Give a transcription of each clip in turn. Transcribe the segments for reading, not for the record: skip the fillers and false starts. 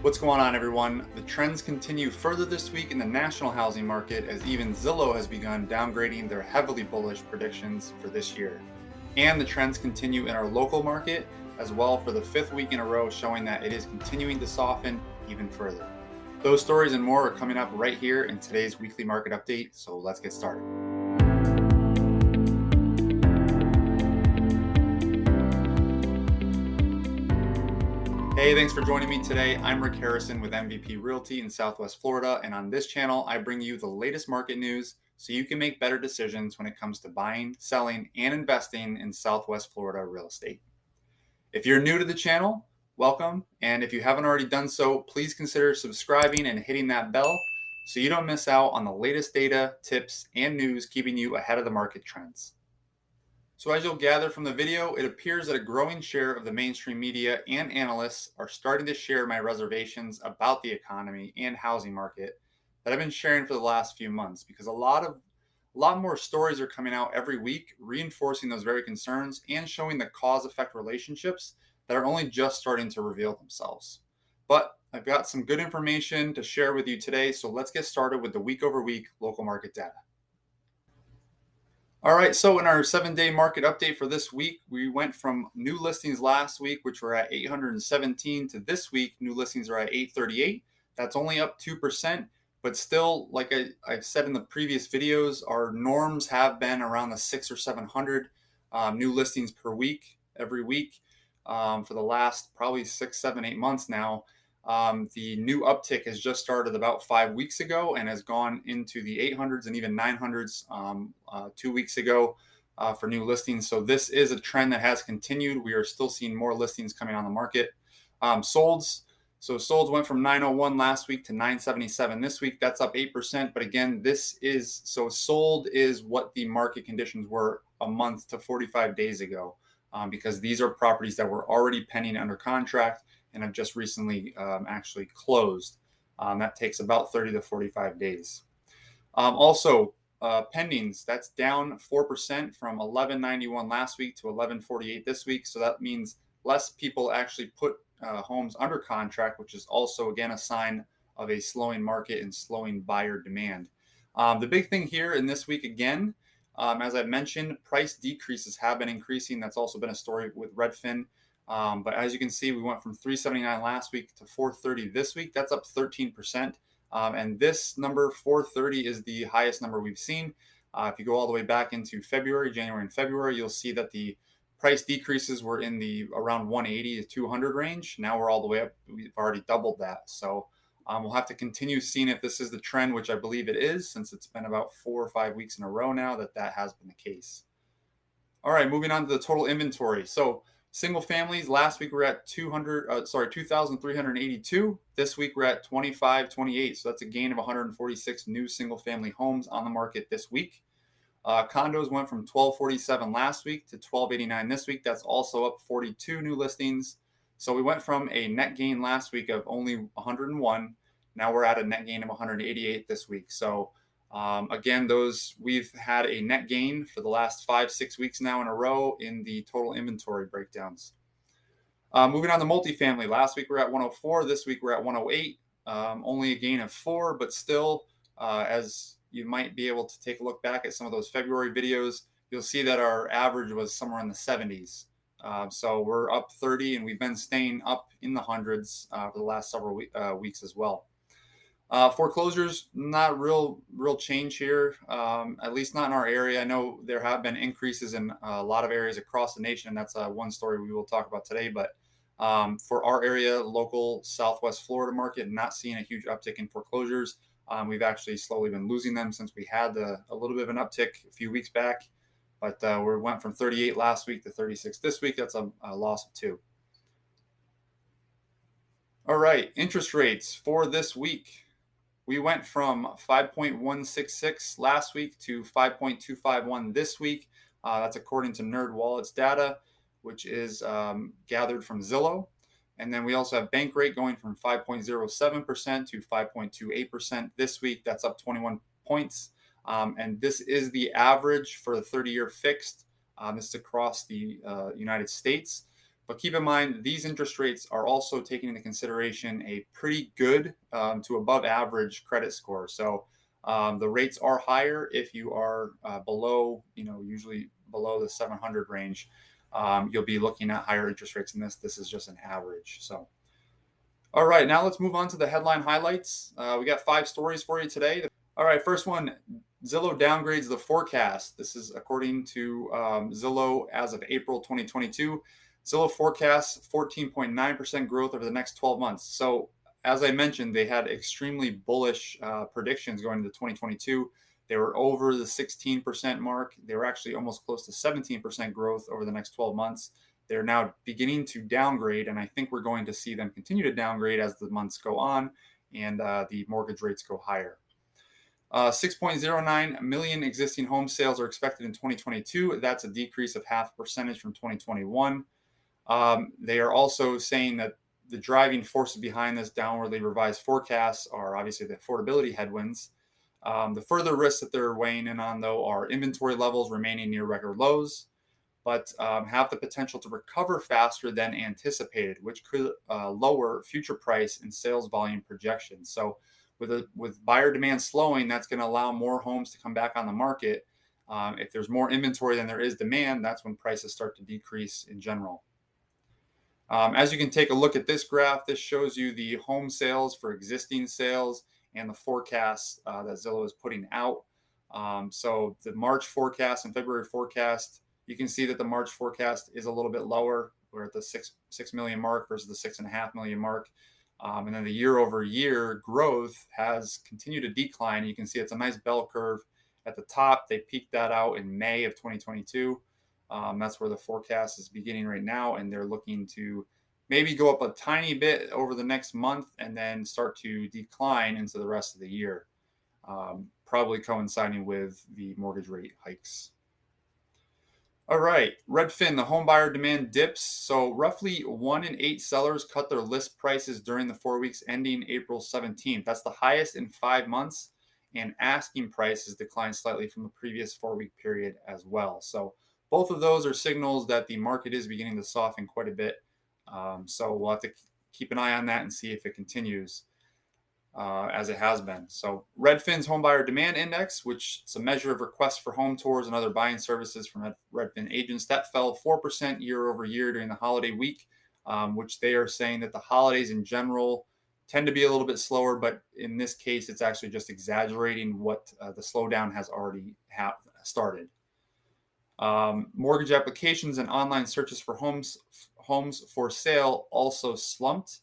What's going on, everyone? The trends continue further this week in the national housing market as even Zillow has begun downgrading their heavily bullish predictions for this year. And the trends continue in our local market as well for the fifth week in a row, showing that it is continuing to soften even further. Those stories and more are coming up right here in today's weekly market update, so let's get started. Hey, thanks for joining me today. I'm Rick Harrison with MVP Realty in Southwest Florida, and on this channel, I bring you the latest market news so you can make better decisions when it comes to buying, selling, and investing in Southwest Florida real estate. If you're new to the channel, welcome, and if you haven't already done so, please consider subscribing and hitting that bell so you don't miss out on the latest data, tips, and news keeping you ahead of the market trends. So as you'll gather from the video, it appears that a growing share of the mainstream media and analysts are starting to share my reservations about the economy and housing market that I've been sharing for the last few months, because a lot more stories are coming out every week reinforcing those very concerns and showing the cause-effect relationships that are only just starting to reveal themselves. But I've got some good information to share with you today, so let's get started with the week-over-week local market data. All right, so in our 7-day market update for this week, we went from new listings last week, which were at 817, to this week, new listings are at 838. That's only up 2%, but still, like I've said in the previous videos, our norms have been around the 600 or 700 new listings per week, every week, for the last probably 6, 7, 8 months now. The new uptick has just started about 5 weeks ago and has gone into the 800s and even 900s 2 weeks ago for new listings. So this is a trend that has continued. We are still seeing more listings coming on the market. Solds. So solds went from 901 last week to 977 this week. That's up 8%. But again, sold is what the market conditions were a month to 45 days ago, because these are properties that were already pending under contract and have just recently actually closed. That takes about 30 to 45 days. Also, pendings, that's down 4% from 1191 last week to 1148 this week. So that means less people actually put homes under contract, which is also, again, a sign of a slowing market and slowing buyer demand. The big thing here in this week, again, as I mentioned, price decreases have been increasing. That's also been a story with Redfin. But as you can see, we went from 379 last week to 430 this week. That's up 13%. And this number, 430, is the highest number we've seen. If you go all the way back into January and February, you'll see that the price decreases were in the around 180 to 200 range. Now we're all the way up. We've already doubled that. So we'll have to continue seeing if this is the trend, which I believe it is, since it's been about 4 or 5 weeks in a row now that has been the case. All right, moving on to the total inventory. So single families, last week we're at 2,382. This week we're at 2,528. So that's a gain of 146 new single family homes on the market this week. Condos went from 1,247 last week to 1,289 this week. That's also up 42 new listings. So we went from a net gain last week of only 101. Now we're at a net gain of 188 this week. So again, we've had a net gain for the last 5-6 weeks now in a row in the total inventory breakdowns. Moving on to multifamily, last week we're at 104. This week we're at 108. Only a gain of 4, but still, as you might be able to take a look back at some of those February videos, you'll see that our average was somewhere in the 70s. So we're up 30, and we've been staying up in the hundreds for the last several weeks as well. Foreclosures, not real change here, at least not in our area. I know there have been increases in a lot of areas across the nation. That's one story we will talk about today. But for our area, local Southwest Florida market, not seeing a huge uptick in foreclosures. We've actually slowly been losing them since we had a little bit of an uptick a few weeks back. But we went from 38 last week to 36 this week. That's a loss of 2. All right, interest rates for this week. We went from 5.166 last week to 5.251 this week. That's according to NerdWallet's data, which is gathered from Zillow. And then we also have bank rate going from 5.07% to 5.28% this week. That's up 21 points. And this is the average for the 30-year fixed. This is across the United States. But keep in mind, these interest rates are also taking into consideration a pretty good to above average credit score. So the rates are higher if you are below, usually below the 700 range. You'll be looking at higher interest rates than this. This is just an average. So, all right, now let's move on to the headline highlights. We got 5 stories for you today. All right, first one, Zillow downgrades the forecast. This is according to Zillow as of April 2022. Zillow forecasts 14.9% growth over the next 12 months. So as I mentioned, they had extremely bullish predictions going into 2022. They were over the 16% mark. They were actually almost close to 17% growth over the next 12 months. They're now beginning to downgrade, and I think we're going to see them continue to downgrade as the months go on and the mortgage rates go higher. 6.09 million existing home sales are expected in 2022. That's a decrease of 0.5% from 2021. They are also saying that the driving forces behind this downwardly revised forecasts are obviously the affordability headwinds. The further risks that they're weighing in on, though, are inventory levels remaining near record lows, but have the potential to recover faster than anticipated, which could lower future price and sales volume projections. So with buyer demand slowing, that's going to allow more homes to come back on the market. If there's more inventory than there is demand, that's when prices start to decrease in general. As you can take a look at this graph, this shows you the home sales for existing sales and the forecasts that Zillow is putting out. So the March forecast and February forecast, you can see that the March forecast is a little bit lower. We're at the 6 million mark versus the 6.5 million mark. And then the year over year growth has continued to decline. You can see it's a nice bell curve at the top. They peaked that out in May of 2022. That's where the forecast is beginning right now, and they're looking to maybe go up a tiny bit over the next month and then start to decline into the rest of the year, probably coinciding with the mortgage rate hikes. All right, Redfin, the home buyer demand dips. So roughly 1 in 8 sellers cut their list prices during the 4 weeks ending April 17th. That's the highest in 5 months, and asking prices declined slightly from the previous 4-week period as well. So both of those are signals that the market is beginning to soften quite a bit. So we'll have to keep an eye on that and see if it continues as it has been. So Redfin's Home Buyer Demand Index, which is a measure of requests for home tours and other buying services from Redfin agents, that fell 4% year over year during the holiday week, which they are saying that the holidays in general tend to be a little bit slower, but in this case, it's actually just exaggerating what the slowdown has already started. Mortgage applications and online searches for homes for sale also slumped.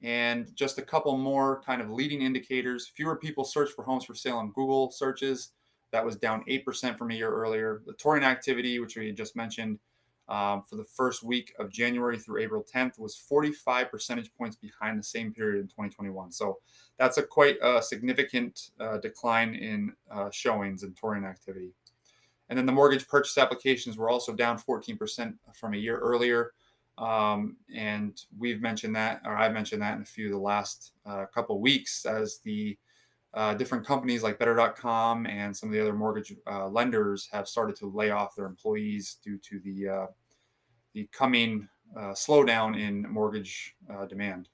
And just a couple more kind of leading indicators. Fewer people search for homes for sale on Google searches. That was down 8% from a year earlier. The touring activity, which we just mentioned, for the first week of January through April 10th was 45 percentage points behind the same period in 2021. So that's a quite significant decline in showings and touring activity. And then the mortgage purchase applications were also down 14% from a year earlier. And we've mentioned that, or I've mentioned that in a few of the last couple weeks, as the different companies like Better.com and some of the other mortgage lenders have started to lay off their employees due to the coming slowdown in mortgage demand.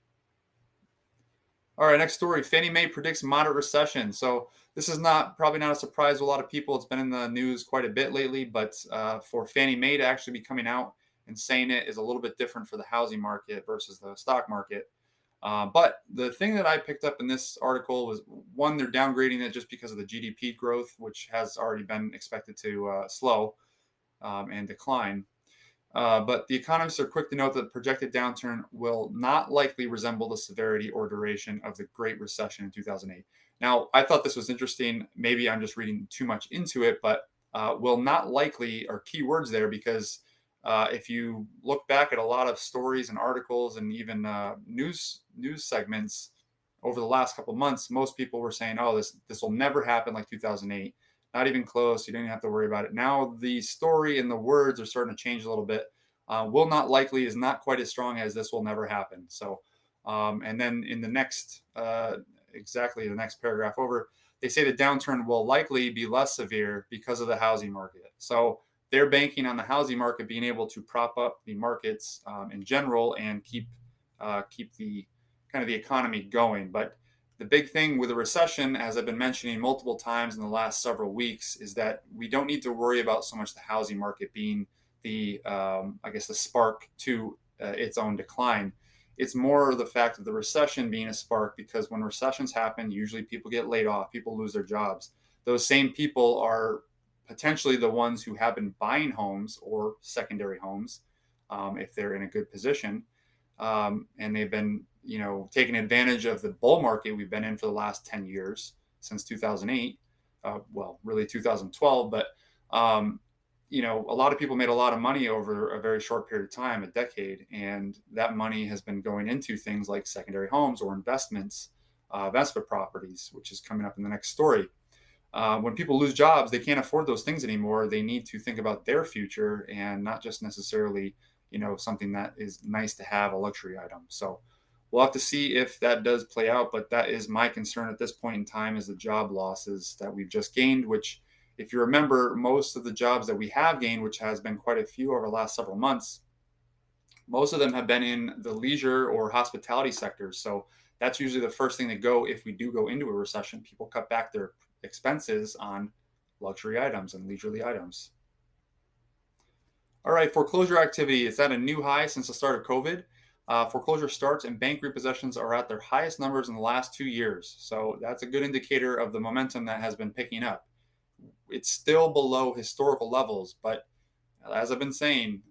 All right, next story. Fannie Mae predicts moderate recession. So this is probably not a surprise to a lot of people. It's been in the news quite a bit lately, but for Fannie Mae to actually be coming out and saying it is a little bit different for the housing market versus the stock market. But the thing that I picked up in this article was, one, they're downgrading it just because of the GDP growth, which has already been expected to slow and decline. But the economists are quick to note that the projected downturn will not likely resemble the severity or duration of the Great Recession in 2008. Now, I thought this was interesting. Maybe I'm just reading too much into it, but will not likely are key words there, because if you look back at a lot of stories and articles and even news segments over the last couple of months, most people were saying, oh, this will never happen like 2008. Not even close. You don't even have to worry about it. Now the story and the words are starting to change a little bit. Will not likely is not quite as strong as this will never happen. So, and then in the next, exactly the next paragraph over, they say the downturn will likely be less severe because of the housing market. So they're banking on the housing market being able to prop up the markets in general and keep the kind of the economy going. But the big thing with a recession, as I've been mentioning multiple times in the last several weeks, is that we don't need to worry about so much the housing market being the the spark to its own decline. It's more the fact of the recession being a spark, because when recessions happen, usually people get laid off, people lose their jobs. Those same people are potentially the ones who have been buying homes or secondary homes if they're in a good position. And they've been, taking advantage of the bull market we've been in for the last 10 years since 2008. Really 2012, but a lot of people made a lot of money over a very short period of time, a decade, and that money has been going into things like secondary homes or investments, investment properties, which is coming up in the next story. When people lose jobs, they can't afford those things anymore. They need to think about their future and not just necessarily, something that is nice to have, a luxury item. So we'll have to see if that does play out. But that is my concern at this point in time, is the job losses that we've just gained, which, if you remember, most of the jobs that we have gained, which has been quite a few over the last several months, most of them have been in the leisure or hospitality sectors. So that's usually the first thing to go if we do go into a recession. People cut back their expenses on luxury items and leisurely items. All right, foreclosure activity is at a new high since the start of COVID. Foreclosure starts and bank repossessions are at their highest numbers in the last 2 years. So that's a good indicator of the momentum that has been picking up. It's still below historical levels, but as I've been saying,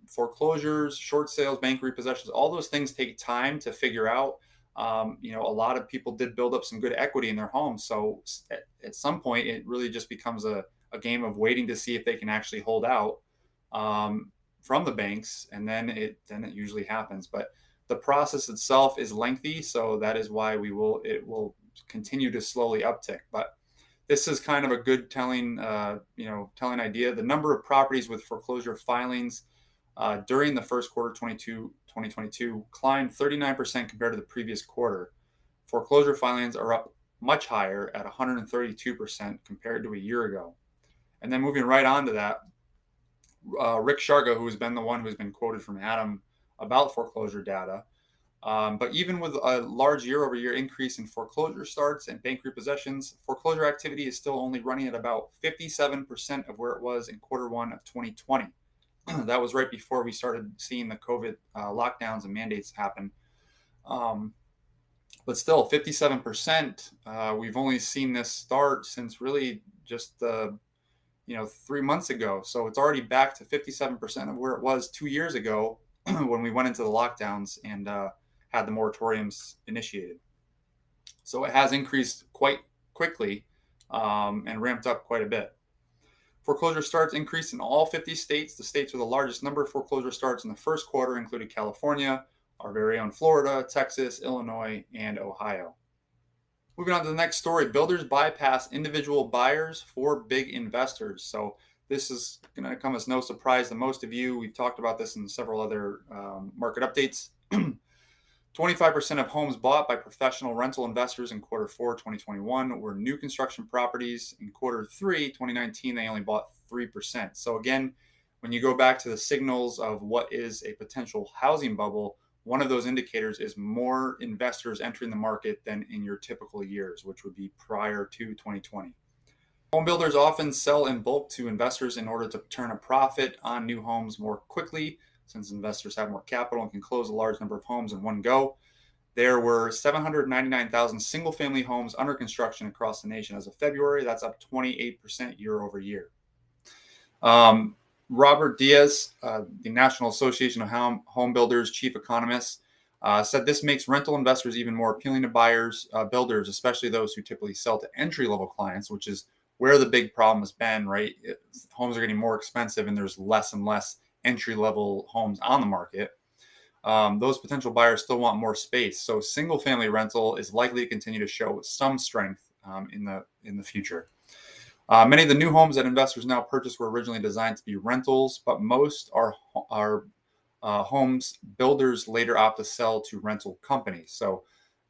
foreclosures, short sales, bank repossessions, all those things take time to figure out. A lot of people did build up some good equity in their homes. So at some point, it really just becomes a game of waiting to see if they can actually hold out from the banks, and then it usually happens. But the process itself is lengthy, so that is why it will continue to slowly uptick. But this is kind of a good telling idea. The number of properties with foreclosure filings during the first quarter 2022 climbed 39% compared to the previous quarter. Foreclosure filings are up much higher at 132% compared to a year ago. And then moving right on to that, Rick Sharga, who's been the one who's been quoted from Adam about foreclosure data, but even with a large year-over-year increase in foreclosure starts and bank repossessions, foreclosure activity is still only running at about 57% of where it was in quarter one of 2020. That was right before we started seeing the COVID lockdowns and mandates happen. But still, 57%, we've only seen this start since really just 3 months ago. So it's already back to 57% of where it was 2 years ago when we went into the lockdowns and had the moratoriums initiated. So it has increased quite quickly and ramped up quite a bit. Foreclosure starts increased in all 50 states. The states with the largest number of foreclosure starts in the first quarter included California, our very own Florida, Texas, Illinois, and Ohio. Moving on to the next story, builders bypass individual buyers for big investors. So this is going to come as no surprise to most of you. We've talked about this in several other market updates. 25% of homes bought by professional rental investors in quarter 4, 2021 were new construction properties. In quarter 3, 2019, they only bought 3%. So again, when you go back to the signals of what is a potential housing bubble, one of those indicators is more investors entering the market than in your typical years, which would be prior to 2020. Home builders often sell in bulk to investors in order to turn a profit on new homes more quickly, since investors have more capital and can close a large number of homes in one go. There were 799,000 single-family homes under construction across the nation as of February. That's up 28% year over year. Robert Diaz, the National Association of Home Builders chief economist, said this makes rental investors even more appealing to builders, especially those who typically sell to entry-level clients, which is where the big problem has been, right? Homes are getting more expensive and there's less and less entry-level homes on the market. Those potential buyers still want more space. So single-family rental is likely to continue to show some strength in the future. Many of the new homes that investors now purchase were originally designed to be rentals, but most are homes builders later opt to sell to rental companies. So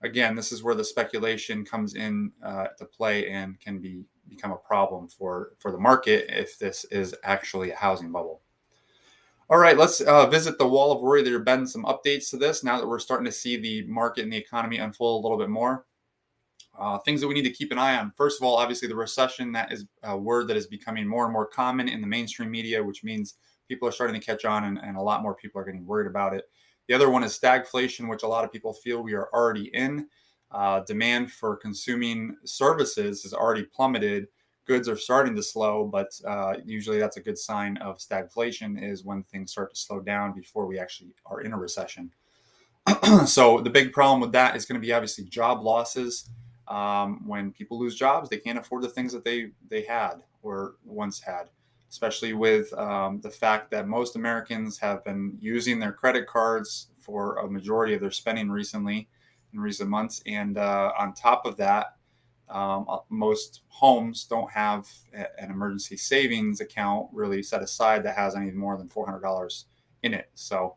again, this is where the speculation comes in to play and can become a problem for the market if this is actually a housing bubble. All right, let's visit the wall of worry. There have been some updates to this now that we're starting to see the market and the economy unfold a little bit more. Things that we need to keep an eye on. First of all, obviously, the recession, that is a word that is becoming more and more common in the mainstream media, which means people are starting to catch on and a lot more people are getting worried about it. The other one is stagflation, which a lot of people feel we are already in. Demand for consuming services has already plummeted. Goods are starting to slow, but usually that's a good sign of stagflation, is when things start to slow down before we actually are in a recession. So the big problem with that is going to be obviously job losses. When people lose jobs, they can't afford the things that they had or once had, especially with the fact that most Americans have been using their credit cards for a majority of their spending recently, in recent months. And on top of that, most homes don't have an emergency savings account really set aside that has any more than $400 in it. So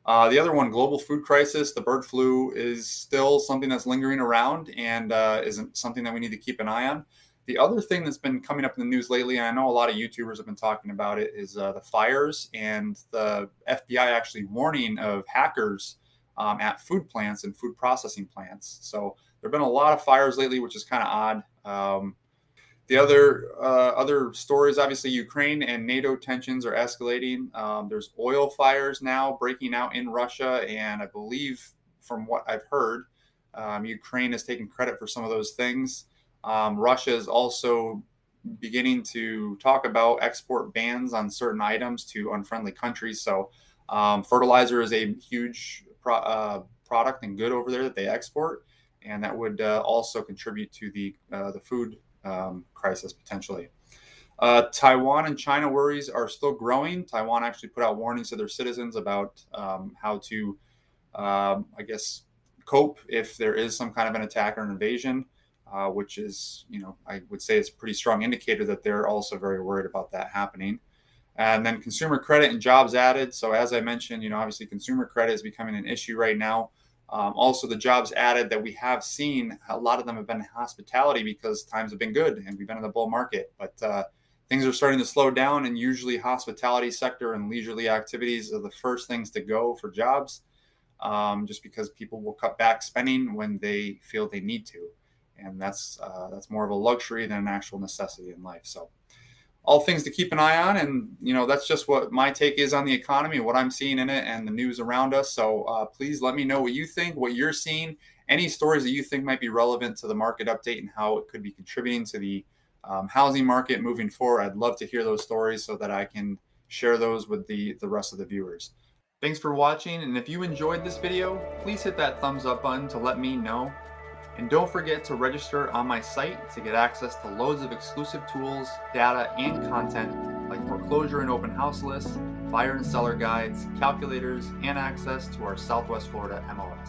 the other one, global food crisis, the bird flu, is still something that's lingering around and isn't something that we need to keep an eye on. The other thing that's been coming up in the news lately, and I know a lot of YouTubers have been talking about it, is the fires and the FBI actually warning of hackers at food plants and food processing plants. So there have been a lot of fires lately, which is kind of odd. The other stories, obviously, Ukraine and NATO tensions are escalating. There's oil fires now breaking out in Russia, and I believe, from what I've heard, Ukraine is taking credit for some of those things. Russia is also beginning to talk about export bans on certain items to unfriendly countries. So fertilizer is a huge product and good over there that they export, and that would also contribute to the food crisis potentially. Taiwan and China worries are still growing. Taiwan actually put out warnings to their citizens about how to, I guess, cope if there is some kind of an attack or an invasion, which is, I would say it's a pretty strong indicator that they're also very worried about that happening. And then consumer credit and jobs added. So as I mentioned, obviously consumer credit is becoming an issue right now. Also, the jobs added that we have seen, a lot of them have been in hospitality because times have been good and we've been in the bull market. But things are starting to slow down, and usually hospitality sector and leisurely activities are the first things to go for jobs, just because people will cut back spending when they feel they need to. And that's more of a luxury than an actual necessity in life. So all things to keep an eye on. And, that's just what my take is on the economy, what I'm seeing in it and the news around us. So please let me know what you think, what you're seeing, any stories that you think might be relevant to the market update and how it could be contributing to the housing market moving forward. I'd love to hear those stories so that I can share those with the rest of the viewers. Thanks for watching. And if you enjoyed this video, please hit that thumbs up button to let me know. And don't forget to register on my site to get access to loads of exclusive tools, data, and content like foreclosure and open house lists, buyer and seller guides, calculators, and access to our Southwest Florida MLS.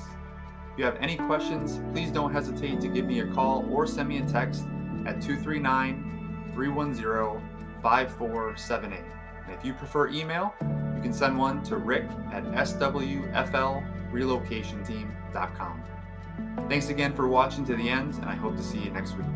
If you have any questions, please don't hesitate to give me a call or send me a text at 239-310-5478. And if you prefer email, you can send one to rick@swflrelocationteam.com. Thanks again for watching to the end, and I hope to see you next week.